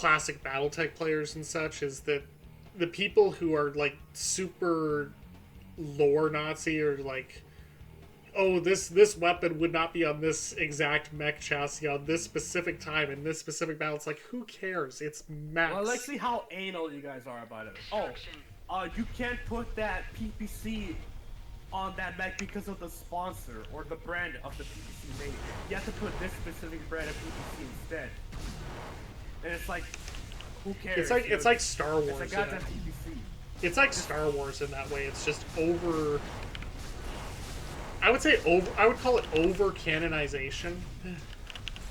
classic BattleTech players and such is that the people who are like super lore Nazi or like, oh, this weapon would not be on this exact mech chassis on this specific time in this specific battle. It's like, who cares? It's mechs. Well, let's see how anal you guys are about it. Oh, you can't put that PPC on that mech because of the sponsor or the brand of the PPC name. You have to put this specific brand of PPC instead. And it's like, who cares? It's like Star Wars. It's a goddamn PPC. It's like Star Wars in that way. It's just over. I would call it over canonization,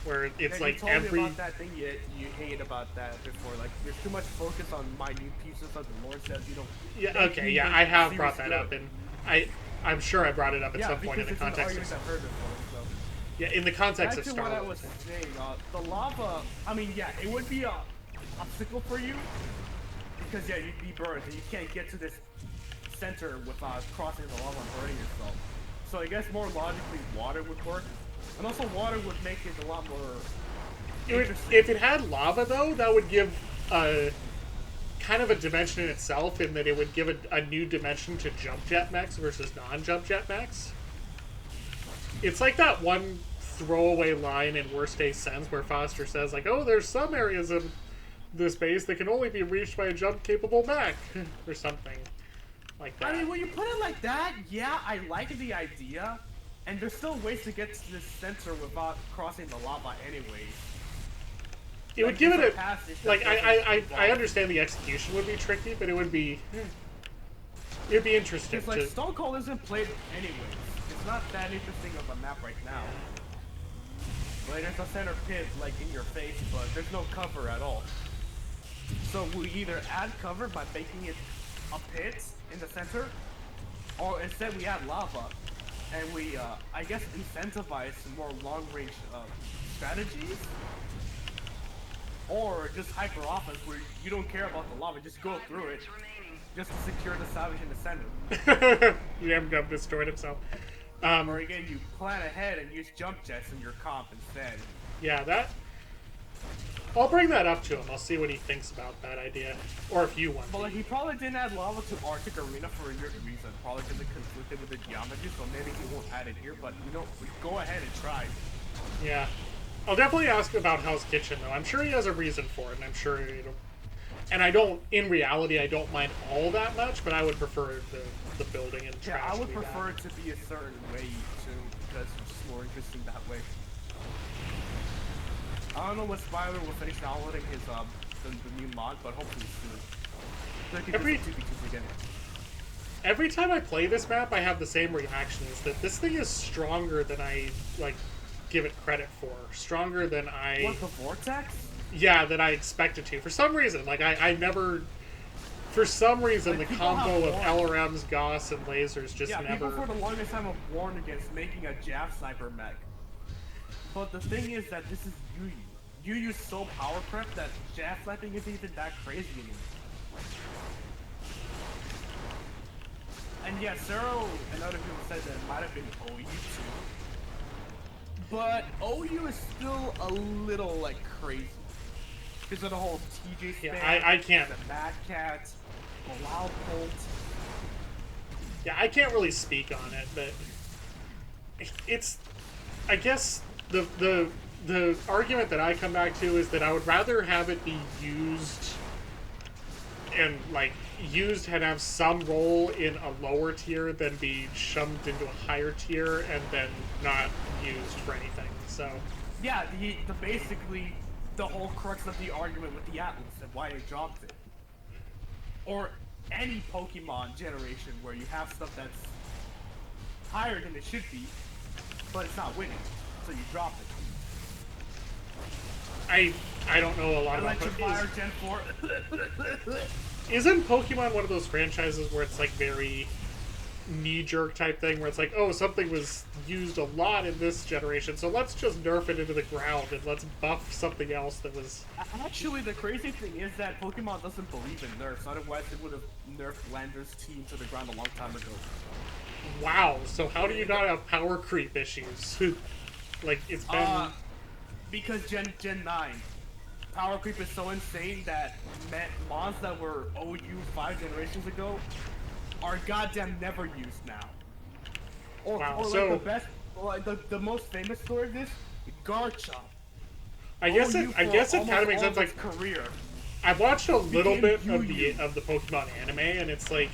where it's yeah, like you told every. me about that thing you hate about that before. Like, there's too much focus on minute pieces of the lore says you don't. Yeah. Okay. Yeah, I have brought that up, and I'm sure I brought it up at some point in the context of. I've heard before, so. Yeah, in the context Back of to Star what Wars. I was saying, the lava. I mean, yeah, it would be a obstacle for you because yeah, you'd be burned, and you can't get to this center without crossing the lava and burning yourself. So I guess more logically, water would work, and also water would make it a lot more interesting. If it had lava, though, that would give kind of a dimension in itself, in that it would give a new dimension to jump jet mechs versus non-jump jet mechs. It's like that one throwaway line in Worst Day Sense where Foster says, like, oh, there's some areas of this base that can only be reached by a jump-capable mech, or something like that. I mean, when you put it like that, yeah, I like the idea, and there's still ways to get to this center without crossing the lava anyways. It would give it a... Like, I understand the execution would be tricky, but it would be... It'd be interesting. Because, like, Stone Cold isn't played anyways. It's not that interesting of a map right now. Like, there's a center pit, like, in your face, but there's no cover at all. So we either add cover by making it a pit in the center, or instead we add lava, and we, I guess, incentivize more long-range strategies, or just hyper-offense where you don't care about the lava, just go through it, just to secure the salvage in the center. Yam destroyed himself. Or again, you plan ahead and use jump jets in your comp instead. Yeah, that... I'll bring that up to him. I'll see what he thinks about that idea. Or if you want But to. like, he probably didn't add lava to Arctic Arena for a weird reason. Probably because it conflicted with the geometry, so maybe he won't add it here, but, you know, go ahead and try. Yeah. I'll definitely ask about Hell's Kitchen, though. I'm sure he has a reason for it, and I'm sure it'll... And I don't, in reality, I don't mind all that much, but I would prefer the building and trash. Yeah, I would prefer it to be a certain way, too, because it's just more interesting that way. I don't know what Spyler will finish downloading his, the new mod, but hopefully soon. So I can Every- just 2v2s again. Every time I play this map, I have the same reaction, is that this thing is stronger than I, like, give it credit for. Stronger than I... What, the Vortex? Yeah, than I expected to. For some reason, like, I never... For some reason, Like, the people combo of have warned. LRMs, Gauss, and lasers just Yeah, never... people for the longest time have warned against making a Jav Sniper mech. But the thing is that this is Yu Yu. Yu Yu's so power prep that Jav Sniping isn't even that crazy anymore. And yeah, Zero and other people said that it might have been OU too. But OU is still a little, like, crazy. Because of the whole TJ spam, Yeah, I can't... the Mad Cat, the Loud Bolt. Yeah, I can't really speak on it, but... It's... I guess the argument that I come back to is that I would rather have it be used and, like, used and have some role in a lower tier than be shoved into a higher tier and then not used for anything, so... Yeah, the basically the whole crux of the argument with the Atlas and why they dropped it. Or any Pokemon generation where you have stuff that's higher than it should be, but it's not winning, so you drop it. I don't know a lot about Electrifier Pokemon. Gen 4. Isn't Pokemon one of those franchises where it's like very knee-jerk type thing, where it's like, oh, something was used a lot in this generation, so let's just nerf it into the ground and let's buff something else that was... Actually, the crazy thing is that Pokemon doesn't believe in nerfs, otherwise it would have nerfed Lander's team to the ground a long time ago. Wow, so how do you not have power creep issues? Like, it's been... Because Gen 9. power creep is so insane that mods that were OU 5 generations ago are goddamn never used now. Wow, Or like so- the best, like the most famous story of this, Garchomp. I guess OU I for guess it almost kind of makes all sense. of its Like, career. I watched a little Became bit Yu-Yu. of the Pokemon anime, and it's like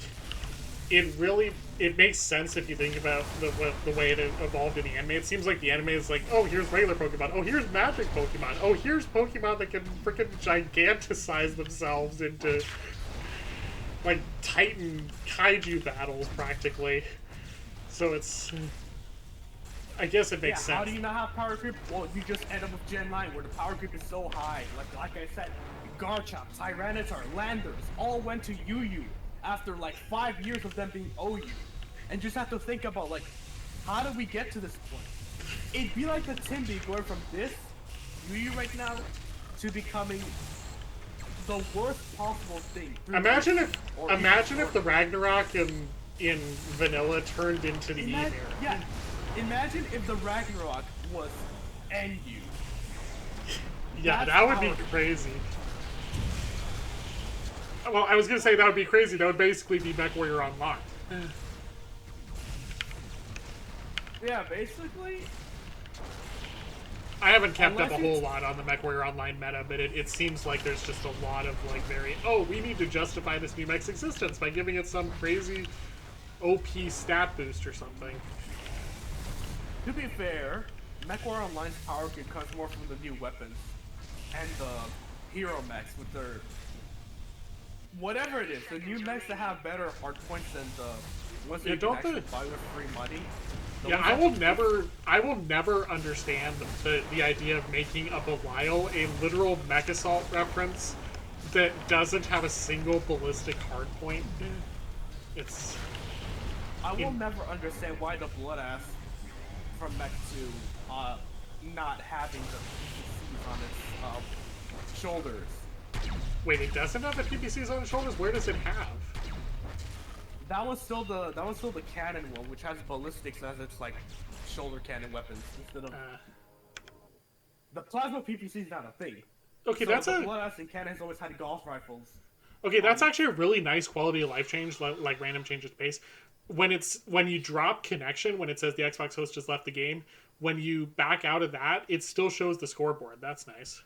it makes sense if you think about the way it evolved in the anime. It seems like the anime is like, oh, here's regular Pokemon, oh, here's magic Pokemon, oh, here's Pokemon that can freaking giganticize themselves into like Titan kaiju battles practically. So it's, I guess it makes sense. How do you not have power creep? Well, you just end up with Gen 9 where the power creep is so high. Like I said, Garchomp, Tyranitar, Landers all went to UU after like 5 years of them being OU. And just have to think about like, how did we get to this point? It'd be like the Timby going from this UU right now to becoming the worst possible thing. Imagine if the Ragnarok in vanilla turned into the Ymir. Yeah. Imagine if the Ragnarok was NU. Yeah, That's that would be powerful. crazy. Well, I was gonna say that would be crazy. That would basically be MechWarrior Online. Yeah, basically. I haven't kept up a Unless whole it's- lot on the MechWarrior Online meta, but it seems like there's just a lot of like we need to justify this new mech's existence by giving it some crazy OP stat boost or something. To be fair, MechWarrior Online's power creep comes more from the new weapons and the hero mechs with their whatever it is. The new mechs that have better hard points than the ones that you can don't actually the- buy with free money. The Yeah, ones that- I will never understand the idea of making a Belial a literal MechAssault reference that doesn't have a single ballistic hardpoint. It's I will never understand why the blood ass from Mech 2 not having the PCs on its shoulders. wait, it doesn't have the PPCs on its shoulders? Where does it have? That was still the cannon one, which has ballistics as its like shoulder cannon weapons instead of the plasma PPC is not a thing. Okay, So that's the a blood ass and cannons always had golf rifles. okay. That's actually a really nice quality of life change, like random change of pace. When you drop connection, when it says the Xbox host just left the game, when you back out of that, it still shows the scoreboard. That's nice.